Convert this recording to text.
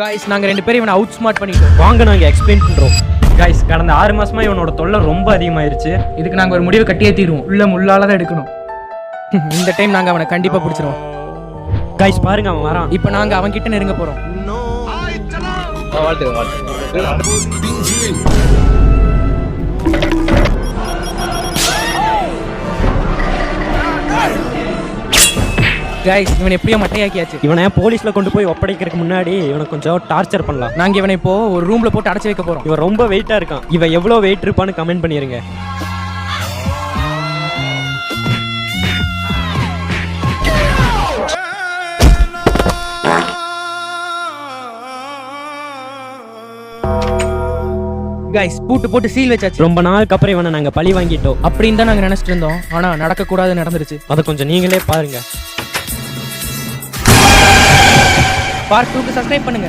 Guys நாங்க ரெண்டு பேரும் இவனை அவுட் ஸ்மார்ட் பண்ணிட்டோம். வாங்க நாங்க எக்ஸ்பிளைன் பண்றோம். गाइस கடந்த 6 மாசமா இவனோட தொல்லை ரொம்ப அதிகமாயிருச்சு. இதுக்கு நாங்க ஒரு முடிவை கட்டியே தீருவோம். உள்ள முள்ளால தான் எடுக்கணும். இந்த டைம் நாங்க அவனை கண்டிப்பா பிடிச்சிருவோம். गाइस பாருங்க அவன் வரான். இப்போ நாங்க அவன் கிட்ட நெருங்க போறோம். गाइस இவனை எப்படியோ மட்டையாக்கியாச்சு. இவனை போலீஸ்ல கொண்டு போய் ஒப்படைக்கிறதுக்கு முன்னாடி இவனை கொஞ்சம் டார்ச்சர் பண்ணலாம். நாங்க இவனை இப்போ ஒரு ரூம்ல போட்டு அடைச்சு வைக்க போறோம். இவன் ரொம்ப வெயிட்டா இருக்கான். இவன் எவ்வளவு வெயிட் இருப்பான்னு கமெண்ட் பண்ணிருங்க. गाइस பூட்டு போட்டு சீல் வச்சாச்சு. ரொம்ப நாளுக்கு அப்புறம் இவனை நாங்க பழி வாங்கிட்டோம். அப்படின்னு தான் நாங்க நினைச்சிட்டு இருந்தோம். ஆனா நடக்க கூடாது நடந்துருச்சு. அதை கொஞ்சம் நீங்களே பாருங்க. பார்ட் 2க்கு சப்ஸ்கிரைப் பண்ணுங்க.